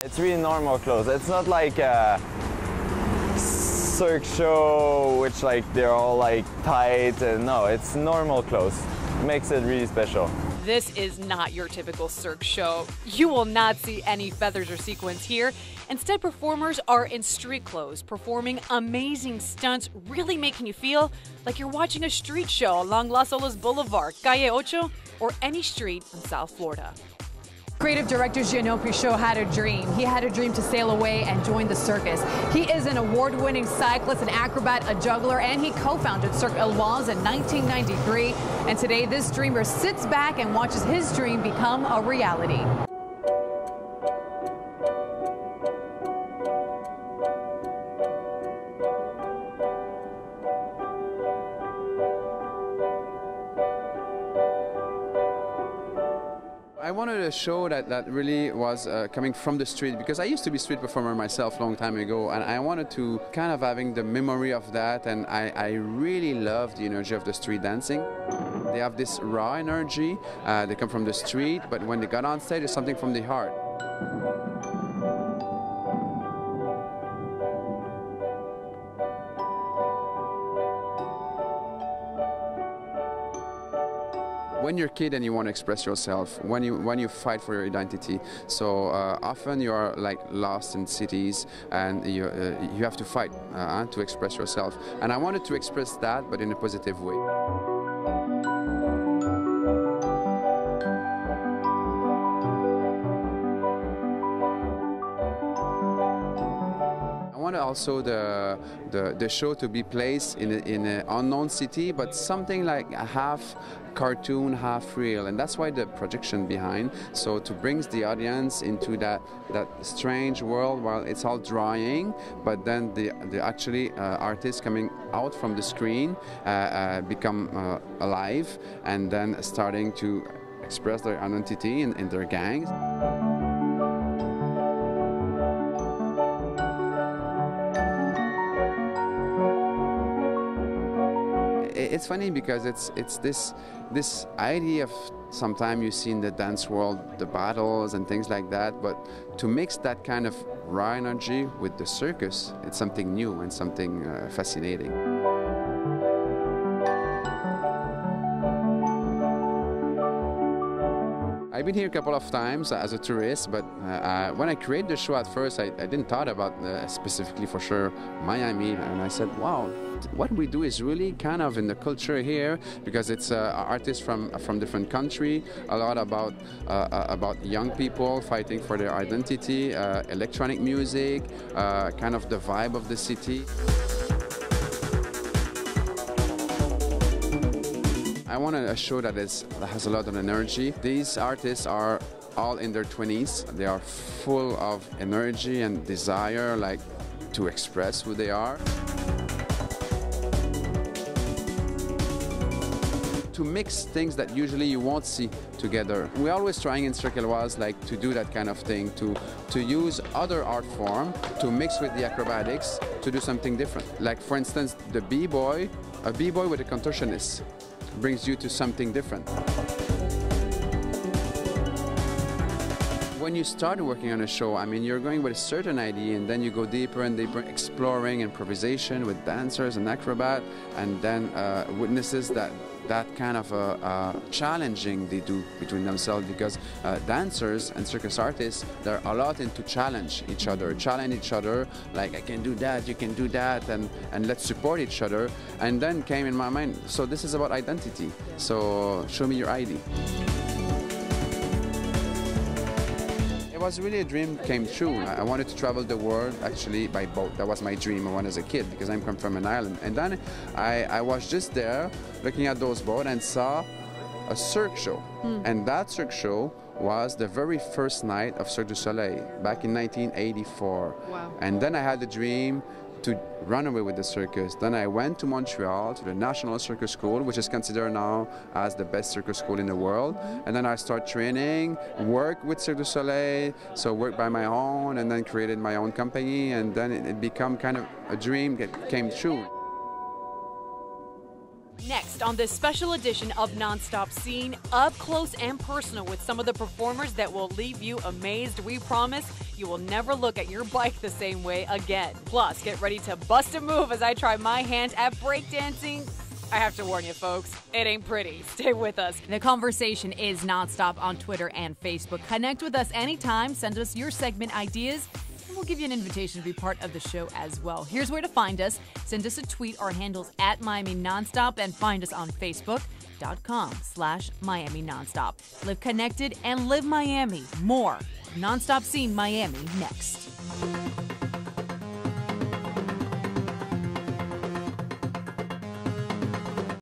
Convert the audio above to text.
It's really normal clothes. It's not like a Cirque show, which like they're all like tight. And no, it's normal clothes. Makes it really special. This is not your typical Cirque show. You will not see any feathers or sequins here. Instead, performers are in street clothes, performing amazing stunts, really making you feel like you're watching a street show along Las Olas Boulevard, Calle Ocho, or any street in South Florida. Creative director Gianno Pichot had a dream. He had a dream to sail away and join the circus. He is an award-winning cyclist, an acrobat, a juggler, and he co-founded Cirque Eloize in 1993. And today, this dreamer sits back and watches his dream become a reality. I wanted a show that really was coming from the street, because I used to be a street performer myself a long time ago, and I wanted to kind of having the memory of that, and I really love the energy of the street dancing. They have this raw energy, they come from the street, but when they got on stage, it's something from the heart. When you're a kid and you want to express yourself, when you fight for your identity, so often you are like lost in cities and you have to fight to express yourself. And I wanted to express that, but in a positive way. I wanted also the show to be placed in an unknown city, but something like a half cartoon, half real, and that's why the projection behind. So to bring the audience into that strange world while it's all drawing, but then the actually artists coming out from the screen become alive, and then starting to express their identity in their gangs. It's funny because it's this idea of sometimes you see in the dance world the battles and things like that, but to mix that kind of raw energy with the circus, it's something new and something fascinating. I've been here a couple of times as a tourist, but when I created the show at first, I didn't thought about specifically for sure Miami, and I said, wow, what we do is really kind of in the culture here, because it's artists from different country, a lot about young people fighting for their identity, electronic music, kind of the vibe of the city. I wanted a show that has a lot of energy. These artists are all in their 20s. They are full of energy and desire, like to express who they are. To mix things that usually you won't see together. We're always trying in Cirque Eloize like to do that kind of thing, to use other art form to mix with the acrobatics to do something different. Like for instance, the b-boy, a b-boy with a contortionist brings you to something different. When you start working on a show, I mean, you're going with a certain idea, and then you go deeper and deeper, exploring improvisation with dancers and acrobat, and then witnesses that kind of challenging they do between themselves, because dancers and circus artists, they're a lot into challenge each other, like I can do that, you can do that, and let's support each other. And then came in my mind, so this is about identity, so show me your ID. It was really a dream came true. I wanted to travel the world actually by boat. That was my dream when I was a kid, because I come from an island. And then I was just there looking at those boats and saw a Cirque show. And that Cirque show was the very first night of Cirque du Soleil back in 1984. Wow. And then I had the dream to run away with the circus. Then I went to Montreal to the National Circus School, which is considered now as the best circus school in the world. And then I started training, work with Cirque du Soleil, so work by my own, and then created my own company, and then it became kind of a dream that came true. Next on this special edition of Nonstop Scene, up close and personal with some of the performers that will leave you amazed. We promise you will never look at your bike the same way again. Plus, get ready to bust a move as I try my hand at breakdancing. I have to warn you, folks, it ain't pretty. Stay with us. The conversation is nonstop on Twitter and Facebook. Connect with us anytime. Send us your segment ideas. We'll give you an invitation to be part of the show as well. Here's where to find us. Send us a tweet. Our handle's at Miami Nonstop, and find us on Facebook.com/Miami Nonstop. Live connected and live Miami. More Nonstop Scene Miami next.